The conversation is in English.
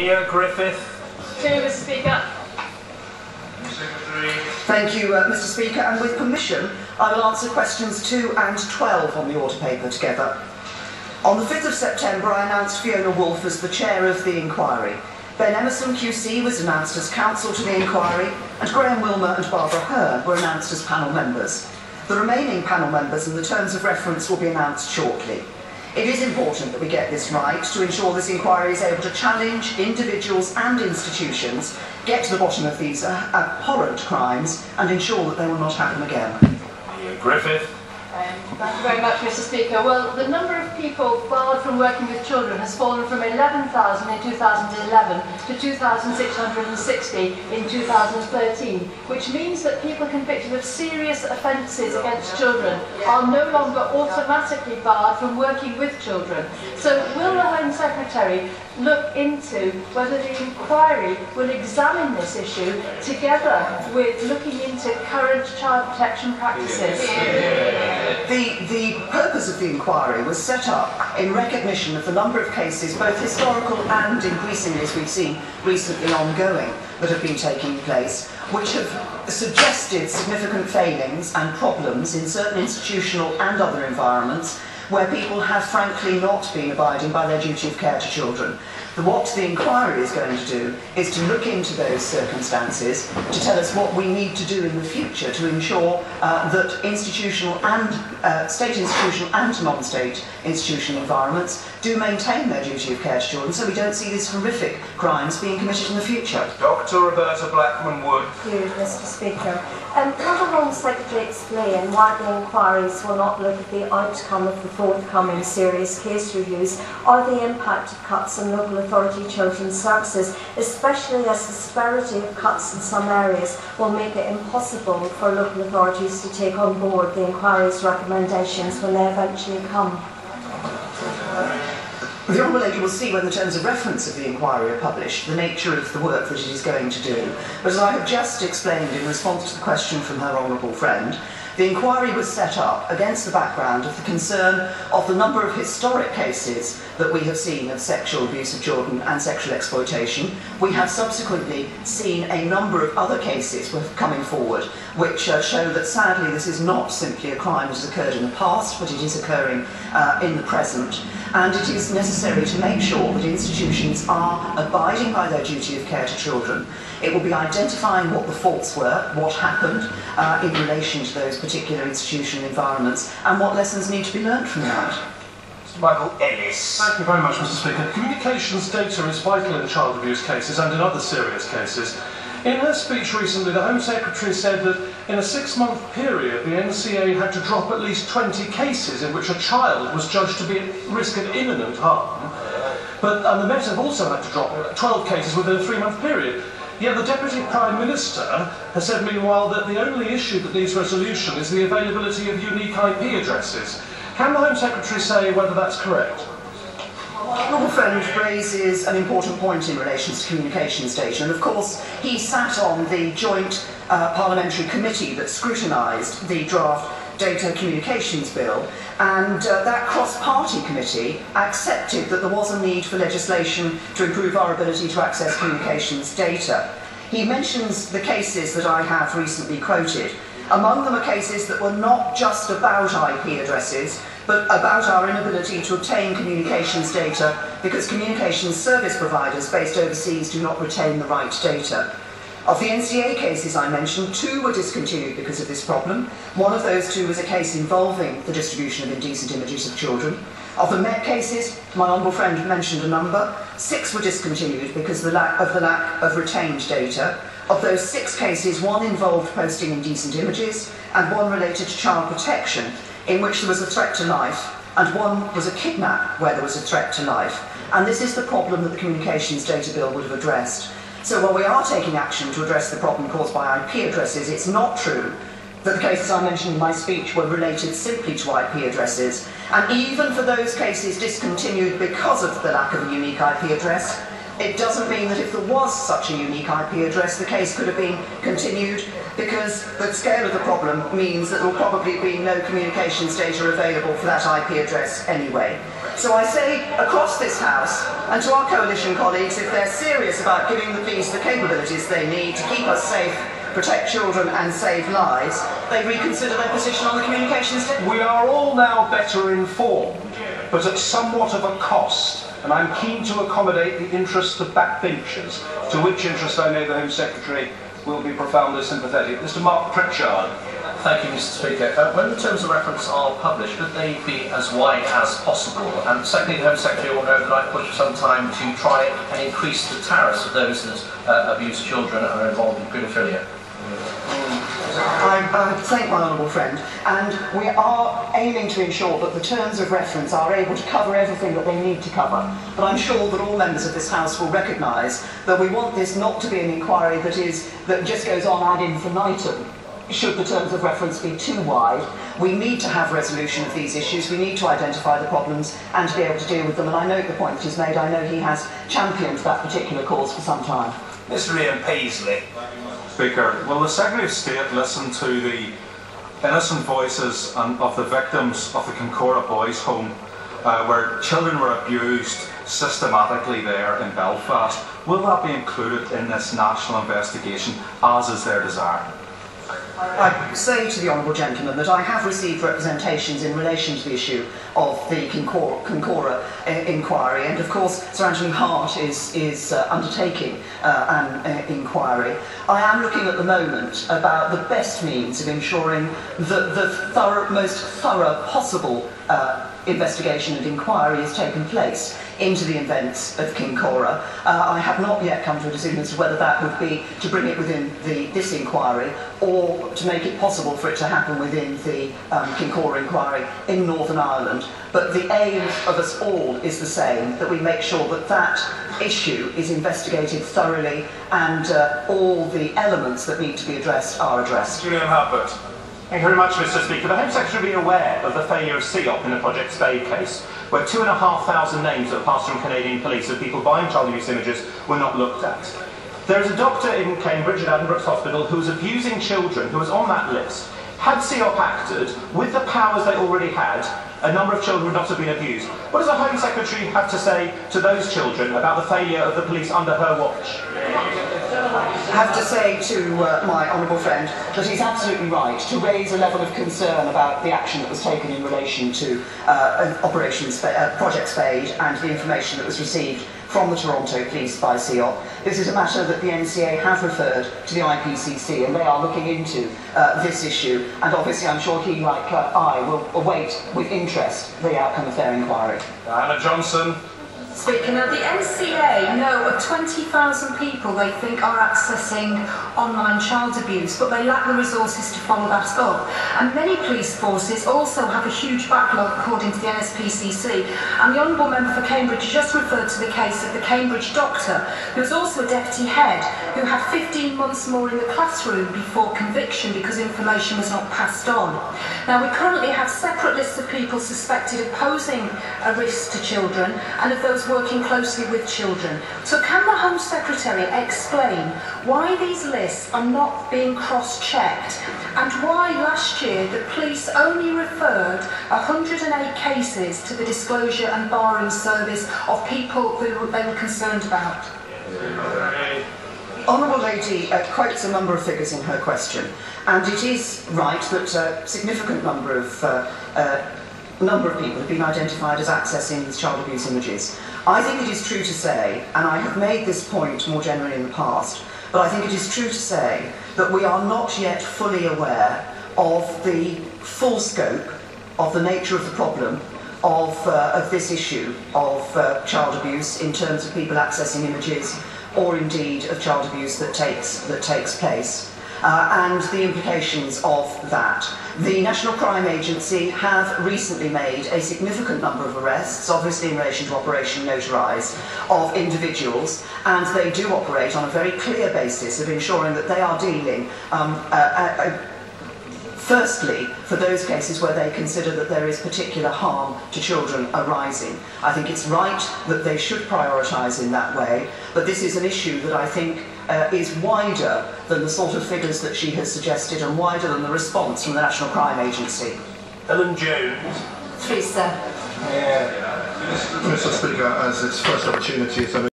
Here, Griffith. To Mr. Speaker. Secretary. Thank you, Mr. Speaker, and with permission, I will answer questions 2 and 12 on the order paper together. On the 5th of September, I announced Fiona Woolf as the chair of the inquiry. Ben Emerson QC was announced as counsel to the inquiry, and Graham Wilmer and Barbara Hearn were announced as panel members. The remaining panel members and the terms of reference will be announced shortly. It is important that we get this right to ensure this inquiry is able to challenge individuals and institutions, get to the bottom of these abhorrent crimes, and ensure that they will not happen again. Griffith. Thank you very much, Mr. Speaker. Well, the number of people barred from working with children has fallen from 11,000 in 2011 to 2,660 in 2013, which means that people convicted of serious offences against children are no longer automatically barred from working with children. So will the Home Secretary look into whether the inquiry will examine this issue together with looking into current child protection practices? The purpose of the inquiry was set up in recognition of the number of cases, both historical and increasingly, as we've seen recently, ongoing, that have been taking place, which have suggested significant failings and problems in certain institutional and other environments where people have frankly not been abiding by their duty of care to children. What the inquiry is going to do is to look into those circumstances, to tell us what we need to do in the future to ensure that institutional and state institutional and non-state institutional environments do maintain their duty of care to children, so we don't see these horrific crimes being committed in the future. Dr. Roberta Blackman-Wood. Thank you, Mr. Speaker. Will the Home Secretary explain why the inquiries will not look at the outcome of the forthcoming serious case reviews or the impact of cuts in local authority children's services, especially as the severity of cuts in some areas will make it impossible for local authorities to take on board the inquiry's recommendations when they eventually come? The Honourable Lady will see when the terms of reference of the inquiry are published the nature of the work that it is going to do. But as I have just explained in response to the question from her honourable friend, the inquiry was set up against the background of the concern of the number of historic cases that we have seen of sexual abuse of children and sexual exploitation. We have subsequently seen a number of other cases coming forward which show that sadly this is not simply a crime that has occurred in the past, but it is occurring in the present. And it is necessary to make sure that institutions are abiding by their duty of care to children. It will be identifying what the faults were, what happened in relation to those particular institutional environments, and what lessons need to be learned from that. Mr. Michael Ellis. Thank you very much, Mr. Speaker. Communications data is vital in child abuse cases and in other serious cases. In her speech recently, the Home Secretary said that in a 6-month period, the NCA had to drop at least 20 cases in which a child was judged to be at risk of imminent harm. And the Met have also had to drop 12 cases within a 3-month period. Yet the Deputy Prime Minister has said, meanwhile, that the only issue that needs resolution is the availability of unique IP addresses. Can the Home Secretary say whether that's correct? My honourable friend raises an important point in relation to communications data, and of course he sat on the joint parliamentary committee that scrutinised the draft Data Communications Bill, and that cross-party committee accepted that there was a need for legislation to improve our ability to access communications data. He mentions the cases that I have recently quoted. Among them are cases that were not just about IP addresses, but about our inability to obtain communications data because communications service providers based overseas do not retain the right data. Of the NCA cases I mentioned, 2 were discontinued because of this problem. One of those 2 was a case involving the distribution of indecent images of children. Of the Met cases, my honourable friend mentioned a number. 6 were discontinued because of the lack of retained data. Of those 6 cases, 1 involved posting indecent images and 1 related to child protection, in which there was a threat to life, and 1 was a kidnap where there was a threat to life. And this is the problem that the Communications Data Bill would have addressed. So while we are taking action to address the problem caused by IP addresses, it's not true that the cases I mentioned in my speech were related simply to IP addresses. And even for those cases discontinued because of the lack of a unique IP address, it doesn't mean that if there was such a unique IP address, the case could have been continued, because the scale of the problem means that there will probably be no communications data available for that IP address anyway. So I say across this House and to our coalition colleagues, if they're serious about giving the police the capabilities they need to keep us safe, protect children and save lives, they reconsider their position on the communications data. We are all now better informed, but at somewhat of a cost, and I'm keen to accommodate the interests of backbenchers, to which interest I know the Home Secretary will be profoundly sympathetic. Mr. Mark Pritchard. Thank you, Mr. Speaker. When the terms of reference are published, should they be as wide as possible? And secondly, the Home Secretary will know that I've pushed for some time to try and increase the tariffs of those that abuse children and are involved in paedophilia. I thank my honourable friend, and we are aiming to ensure that the terms of reference are able to cover everything that they need to cover. But I'm sure that all members of this House will recognise that we want this not to be an inquiry that just goes on ad infinitum. Should the terms of reference be too wide, we need to have resolution of these issues, we need to identify the problems and to be able to deal with them, and I note the point that is made. I know he has championed that particular cause for some time. Mr. Ian Paisley. Speaker, will the Secretary of State listen to the innocent voices of the victims of the Kincora Boys' Home, where children were abused systematically there in Belfast? Will that be included in this national investigation, as is their desire? I say to the honourable gentleman that I have received representations in relation to the issue of the Kincora inquiry, and of course Sir Anthony Hart is undertaking an inquiry. I am looking at the moment about the best means of ensuring that the most thorough possible investigation and inquiry has taken place into the events of Kincora. I have not yet come to a decision as to whether that would be to bring it within this inquiry or to make it possible for it to happen within the Kincora inquiry in Northern Ireland. But the aim of us all is the same, that we make sure that that issue is investigated thoroughly and all the elements that need to be addressed are addressed. Julian Hubbard. Thank you very much, Mr. Speaker. The Home Secretary will be aware of the failure of CEOP in the Project Spade case, where 2,500 names that passed from Canadian police of people buying child abuse images were not looked at. There is a doctor in Cambridge at Addenbrooke's Hospital who was abusing children who was on that list. Had CEOP acted with the powers they already had, a number of children would not have been abused. What does the Home Secretary have to say to those children about the failure of the police under her watch? I have to say to my honourable friend that he's absolutely right to raise a level of concern about the action that was taken in relation to Project Spade and the information that was received from the Toronto Police by CEOP. This is a matter that the NCA have referred to the IPCC, and they are looking into this issue, and obviously I'm sure he, like I, will await with interest the outcome of their inquiry. Diana Johnson. Speaker, now the NCA know of 20,000 people they think are accessing online child abuse, but they lack the resources to follow that up. And many police forces also have a huge backlog, according to the NSPCC. And the Honourable Member for Cambridge just referred to the case of the Cambridge doctor, who was also a deputy head, who had 15 months more in the classroom before conviction because information was not passed on. Now, we currently have separate lists of people suspected of posing a risk to children and of those working closely with children. So can the Home Secretary explain why these lists are not being cross-checked and why last year the police only referred 108 cases to the Disclosure and Barring Service of people who they were concerned about? Honourable Lady quotes a number of figures in her question, and it is right that a significant number of people have been identified as accessing these child abuse images. I think it is true to say, and I have made this point more generally in the past, but I think it is true to say that we are not yet fully aware of the full scope of the nature of the problem of this issue of child abuse in terms of people accessing images, or indeed of child abuse that takes place. And the implications of that. The National Crime Agency have recently made a significant number of arrests, obviously in relation to Operation Notarise, of individuals, and they do operate on a very clear basis of ensuring that they are dealing firstly, for those cases where they consider that there is particular harm to children arising. I think it's right that they should prioritise in that way, but this is an issue that I think is wider than the sort of figures that she has suggested and wider than the response from the National Crime Agency. Ellen Jones. Theresa. Yeah. Mr. Speaker, as its first opportunity,